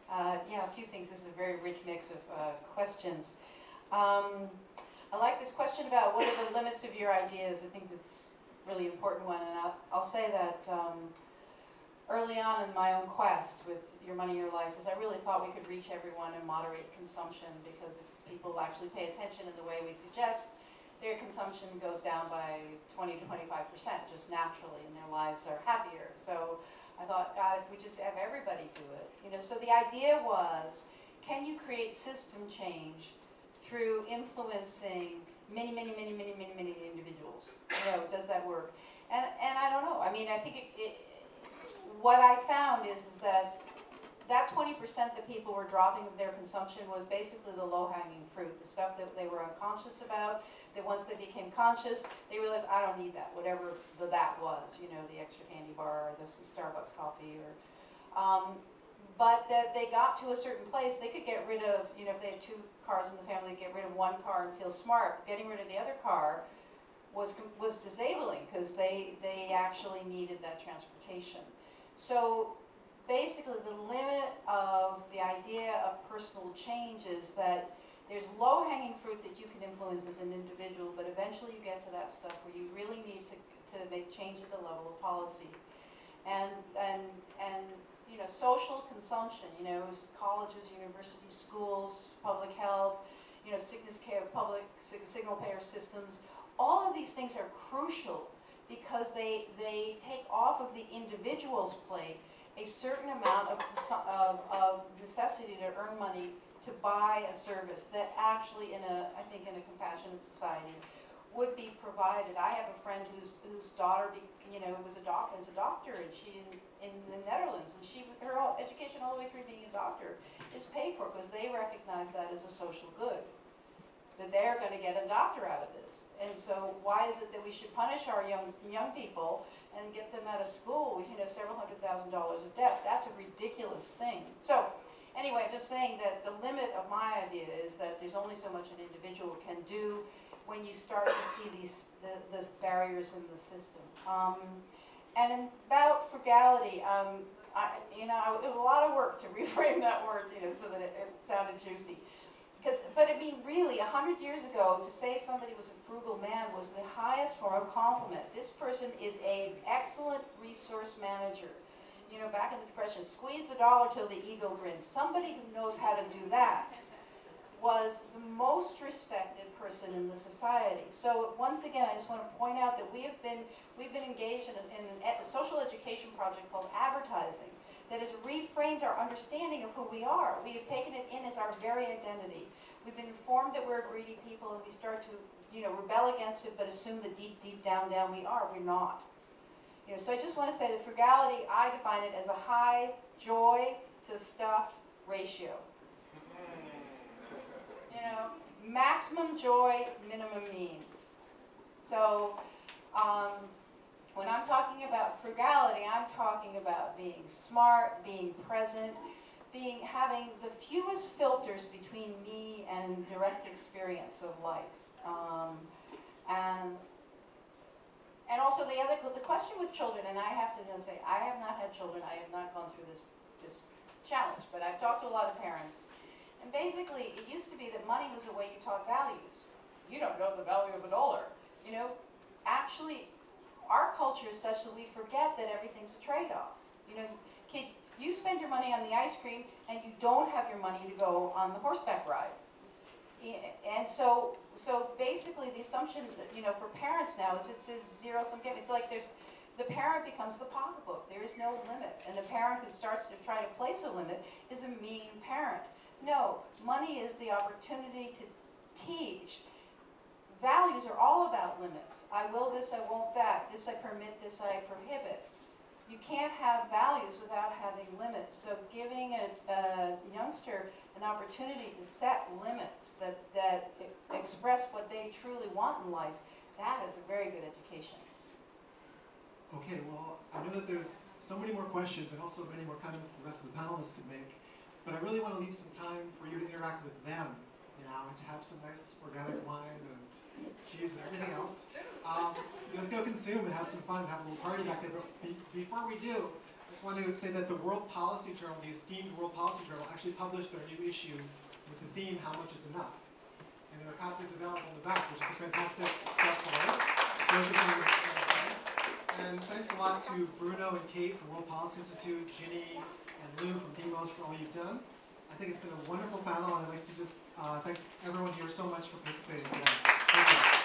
Yeah, a few things. This is a very rich mix of questions. I like this question about what are the limits of your ideas. I think that's a really important one. And I'll say that early on in my own quest with Your Money, Your Life, is I really thought we could reach everyone and moderate consumption, because if people actually pay attention in the way we suggest, their consumption goes down by 20 to 25% just naturally, and their lives are happier. So I thought, God, if we just have everybody do it. So the idea was, can you create system change through influencing many individuals? Does that work? And I don't know. I mean, I think what I found is that 20% that people were dropping of their consumption was basically the low-hanging fruit, the stuff that they were unconscious about, that once they became conscious, they realized, I don't need that, whatever that was, the extra candy bar, or the Starbucks coffee, or, but that they got to a certain place, they could get rid of, if they had 2 cars in the family, get rid of 1 car and feel smart. Getting rid of the other car was disabling, because they actually needed that transportation. So basically the limit of the idea of personal change is that there's low-hanging fruit that you can influence as an individual, but eventually you get to that stuff where you really need to make change at the level of policy. And social consumption, colleges, universities, schools, public health, sickness care, public signal payer systems, all of these things are crucial, because they take off of the individual's plate a certain amount of necessity to earn money to buy a service that actually, I think in a compassionate society, would be provided. I have a friend whose daughter, is a doctor, and she in the Netherlands, and her education all the way through being a doctor is paid for, because they recognize that as a social good, that they're going to get a doctor out of this. And so why is it that we should punish our young people and get them out of school with several $100,000 of debt? That's a ridiculous thing. So anyway, I'm just saying that the limit of my idea is that there's only so much an individual can do when you start to see these barriers in the system. And about frugality, it was a lot of work to reframe that word, so that it sounded juicy. But I mean, really, 100 years ago, to say somebody was a frugal man was the highest form of compliment. This person is an excellent resource manager. Back in the Depression, squeeze the dollar till the ego grins. Somebody who knows how to do that was the most respected person in the society. So once again, I just want to point out that we've been engaged in a social education project called advertising, that has reframed our understanding of who we are. We have taken it in as our very identity. We've been informed that we're a greedy people, and we start to, rebel against it, but assume that deep down we are. We're not. So I just want to say that frugality, I define it as a high joy to stuff ratio. Maximum joy, minimum means. So when I'm talking about frugality, I'm talking about being smart, being present, having the fewest filters between me and direct experience of life. And also the question with children, and I have to say, I have not had children, I have not gone through this challenge, but I've talked to a lot of parents. And basically, it used to be that money was the way you taught values. You don't know the value of $1. Actually, our culture is such that we forget that everything's a trade-off. Kid, you spend your money on the ice cream, and you don't have your money to go on the horseback ride. And so basically, the assumption, for parents now is it's zero-sum game. It's like the parent becomes the pocketbook. There is no limit. And the parent who starts to try to place a limit is a mean parent. No, money is the opportunity to teach. Values are all about limits. I will this, I won't that. This I permit, this I prohibit. You can't have values without having limits. So giving a youngster an opportunity to set limits that express what they truly want in life, that is a very good education. Okay, well, I know that there's so many more questions and also many more comments the rest of the panelists could make, but I really want to leave some time for you to interact with them, and to have some nice organic wine and cheese and everything else. Let's go consume and have some fun and have a little party back there. But before we do, I just wanted to say that the World Policy Journal, the esteemed World Policy Journal, actually published their new issue with the theme, How Much is Enough? And there are copies available in the back, which is a fantastic step forward. Shows us in the times. And thanks a lot to Bruno and Kate from World Policy Institute, Ginny and Lou from Demos for all you've done. I think it's been a wonderful panel, and I'd like to just thank everyone here so much for participating today. Thank you.